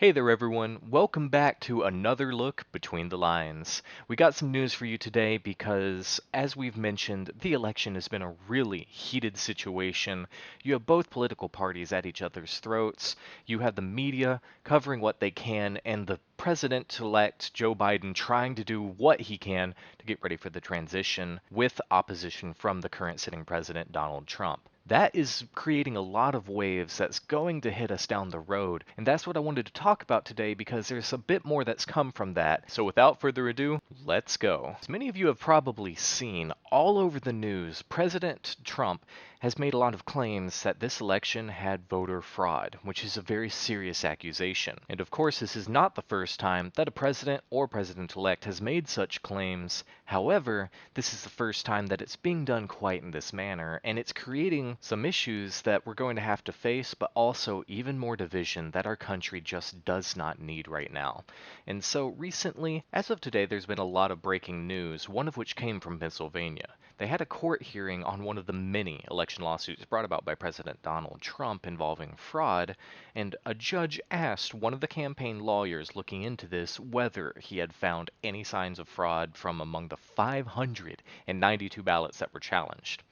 Hey there everyone, welcome back to another look between the lines. We got some news for you today because, as we've mentioned, the election has been a really heated situation. You have both political parties at each other's throats, you have the media covering what they can, and the President-elect Joe Biden trying to do what he can to get ready for the transition with opposition from the current sitting president, Donald Trump. That is creating a lot of waves that's going to hit us down the road, and that's what I wanted to talk about today because there's a bit more that's come from that. So without further ado, let's go. As many of you have probably seen, all over the news, President Trump has made a lot of claims that this election had voter fraud, which is a very serious accusation. And of course, this is not the first time that a president or president-elect has made such claims. However, this is the first time that it's being done quite in this manner, and it's creating some issues that we're going to have to face, but also even more division that our country just does not need right now. And so recently, as of today, there's been a lot of breaking news, one of which came from Pennsylvania. They had a court hearing on one of the many election lawsuits brought about by President Donald Trump involving fraud, and a judge asked one of the campaign lawyers looking into this whether he had found any signs of fraud from among the 592 ballots that were challenged.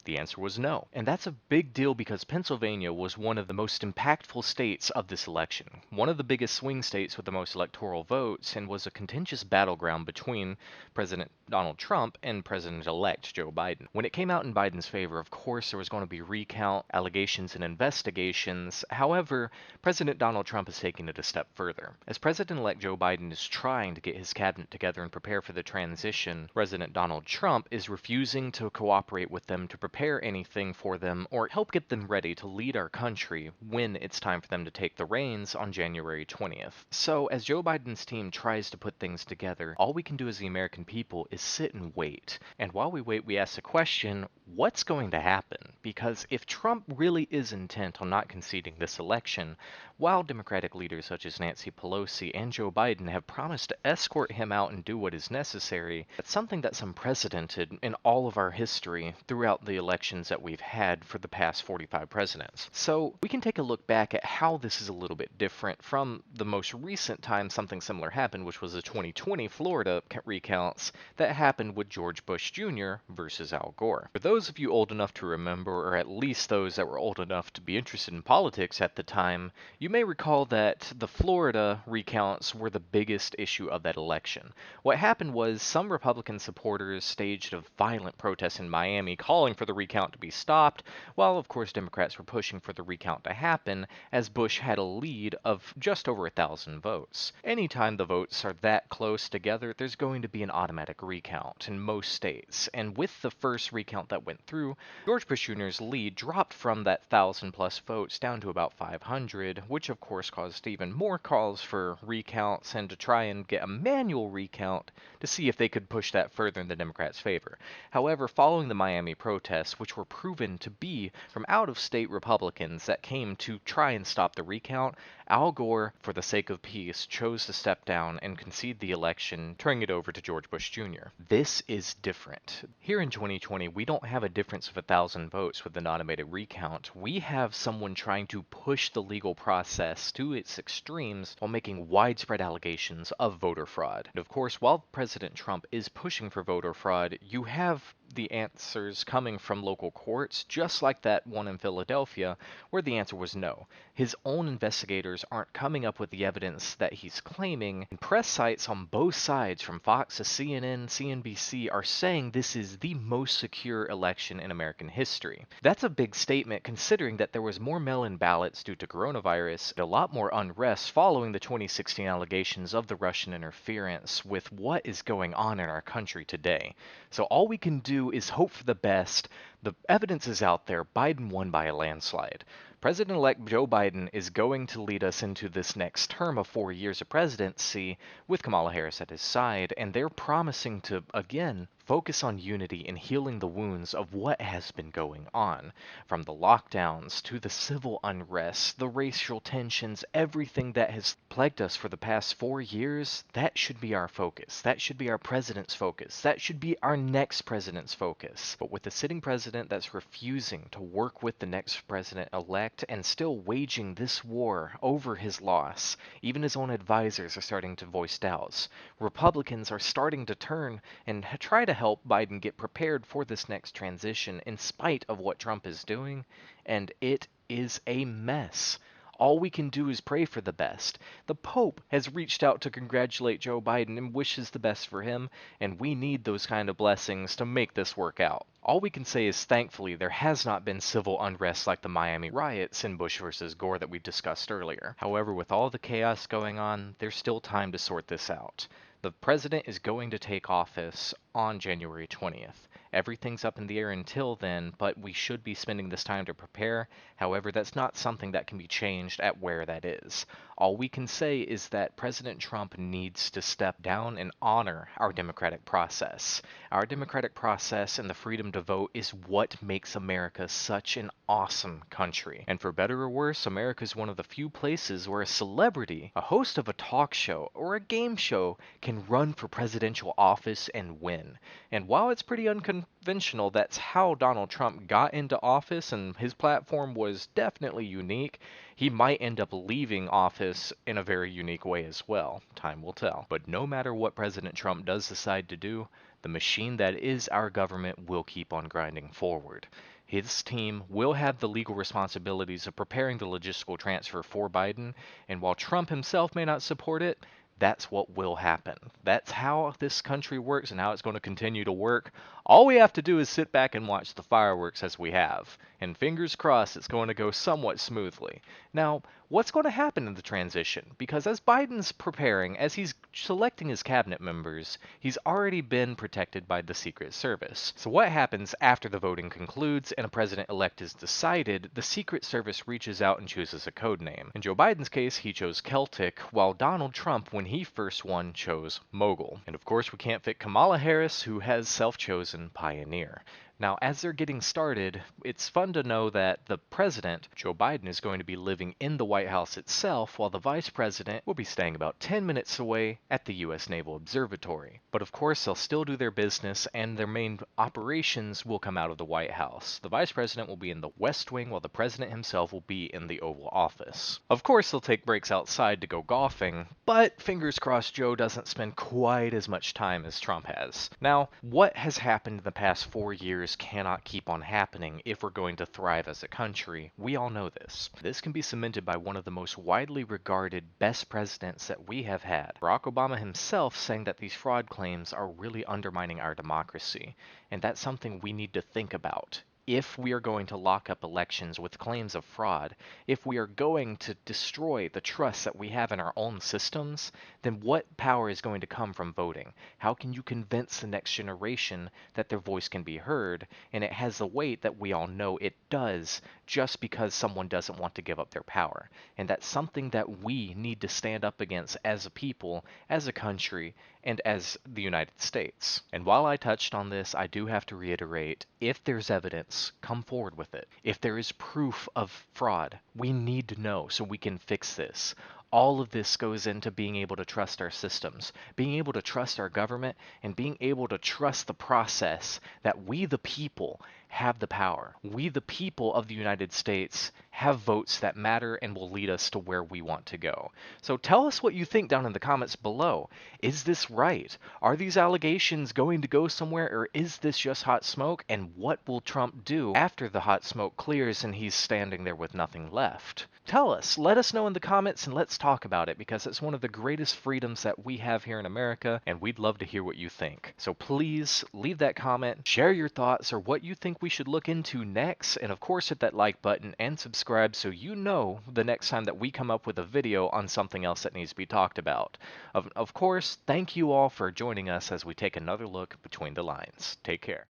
The answer was no. And that's a big deal because Pennsylvania was one of the most impactful states of this election, one of the biggest swing states with the most electoral votes, and was a contentious battleground between President Donald Trump and President-elect Joe Biden. When it came out in Biden's favor, of course, there was going to be recount, allegations, and investigations. However, President Donald Trump is taking it a step further. As President-elect Joe Biden is trying to get his cabinet together and prepare for the transition, President Donald Trump is refusing to cooperate with them to prepare anything for them or help get them ready to lead our country when it's time for them to take the reins on January 20th. So as Joe Biden's team tries to put things together, all we can do as the American people is sit and wait. And while we wait, we ask the question, what's going to happen? Because if Trump really is intent on not conceding this election, while Democratic leaders such as Nancy Pelosi and Joe Biden have promised to escort him out and do what is necessary, that's something that's unprecedented in all of our history throughout the elections that we've had for the past 45 presidents. So we can take a look back at how this is a little bit different from the most recent time something similar happened, which was the 2020 Florida recounts that happened with George Bush Jr. versus Al Gore. For those of you old enough to remember, or at least those that were old enough to be interested in politics at the time, you may recall that the Florida recounts were the biggest issue of that election. What happened was some Republican supporters staged a violent protest in Miami calling for the recount to be stopped, while of course Democrats were pushing for the recount to happen as Bush had a lead of just over 1,000 votes. Anytime the votes are that close together, there's going to be an automatic recount in most states, and with the first recount that went through, George Bush Jr.'s lead dropped from that 1,000 plus votes down to about 500, which of course caused even more calls for recounts and to try and get a manual recount to see if they could push that further in the Democrats' favor. However, following the Miami protests, which were proven to be from out-of-state Republicans that came to try and stop the recount, Al Gore, for the sake of peace, chose to step down and concede the election, turning it over to George Bush Jr. This is different. Here in 2020, we don't have a difference of 1,000 votes with an automated recount. We have someone trying to push the legal process to its extremes while making widespread allegations of voter fraud. And of course, while President Trump is pushing for voter fraud, you have the answers coming from local courts, just like that one in Philadelphia, where the answer was no. His own investigators aren't coming up with the evidence that he's claiming, and press sites on both sides, from Fox to CNN, CNBC, are saying this is the most secure election in American history. That's a big statement considering that there was more mail-in ballots due to coronavirus, and a lot more unrest following the 2016 allegations of the Russian interference with what is going on in our country today. So all we can do is hope for the best. The evidence is out there. Biden won by a landslide. President-elect Joe Biden is going to lead us into this next term of 4 years of presidency with Kamala Harris at his side, and they're promising to, again, focus on unity and healing the wounds of what has been going on. From the lockdowns to the civil unrest, the racial tensions, everything that has plagued us for the past 4 years, that should be our focus. That should be our president's focus. That should be our next president's focus. But with the sitting president president that's refusing to work with the next president-elect and still waging this war over his loss. Even his own advisors are starting to voice doubts. Republicans are starting to turn and try to help Biden get prepared for this next transition in spite of what Trump is doing, and it is a mess. All we can do is pray for the best. The Pope has reached out to congratulate Joe Biden and wishes the best for him, and we need those kind of blessings to make this work out. All we can say is thankfully there has not been civil unrest like the Miami riots in Bush versus Gore that we discussed earlier. However, with all the chaos going on, there's still time to sort this out. The president is going to take office on January 20th. Everything's up in the air until then, but we should be spending this time to prepare. However, that's not something that can be changed at where that is. All we can say is that President Trump needs to step down and honor our democratic process. Our democratic process and the freedom to vote is what makes America such an awesome country. And for better or worse, America is one of the few places where a celebrity, a host of a talk show, or a game show can run for presidential office and win. And while it's pretty unconventional, that's how Donald Trump got into office, and his platform was definitely unique. He might end up leaving office in a very unique way as well. Time will tell. But no matter what President Trump does decide to do, the machine that is our government will keep on grinding forward. His team will have the legal responsibilities of preparing the logistical transfer for Biden, and while Trump himself may not support it, that's what will happen. That's how this country works and how it's going to continue to work. All we have to do is sit back and watch the fireworks as we have. And fingers crossed it's going to go somewhat smoothly. Now, what's going to happen in the transition? Because as Biden's preparing, as he's selecting his cabinet members, he's already been protected by the Secret Service. So what happens after the voting concludes and a president-elect is decided, the Secret Service reaches out and chooses a code name. In Joe Biden's case, he chose Celtic, while Donald Trump, when he first won, chose Mogul. And of course, we can't fit Kamala Harris, who has self-chosen Pioneer. Now, as they're getting started, it's fun to know that the president, Joe Biden, is going to be living in the White House itself, while the vice president will be staying about 10 minutes away at the U.S. Naval Observatory. But of course, they'll still do their business, and their main operations will come out of the White House. The vice president will be in the West Wing, while the president himself will be in the Oval Office. Of course, they'll take breaks outside to go golfing, but fingers crossed Joe doesn't spend quite as much time as Trump has. Now, what has happened in the past 4 years cannot keep on happening if we're going to thrive as a country. We all know this. This can be cemented by one of the most widely regarded best presidents that we have had. Barack Obama himself saying that these fraud claims are really undermining our democracy, and that's something we need to think about. If we are going to lock up elections with claims of fraud, if we are going to destroy the trust that we have in our own systems, then what power is going to come from voting? How can you convince the next generation that their voice can be heard, and it has the weight that we all know it does just because someone doesn't want to give up their power? And that's something that we need to stand up against as a people, as a country, and as the United States. And while I touched on this, I do have to reiterate, if there's evidence, come forward with it. If there is proof of fraud, we need to know so we can fix this. All of this goes into being able to trust our systems, being able to trust our government, and being able to trust the process that we the people have the power. We the people of the United States have votes that matter and will lead us to where we want to go. So tell us what you think down in the comments below. Is this right? Are these allegations going to go somewhere, or is this just hot smoke? And what will Trump do after the hot smoke clears and he's standing there with nothing left? Tell us, let us know in the comments, and let's talk about it, because it's one of the greatest freedoms that we have here in America, and we'd love to hear what you think. So please leave that comment, share your thoughts or what you think we should look into next, and of course hit that like button and subscribe so you know the next time that we come up with a video on something else that needs to be talked about. Of course, thank you all for joining us as we take another look between the lines. Take care.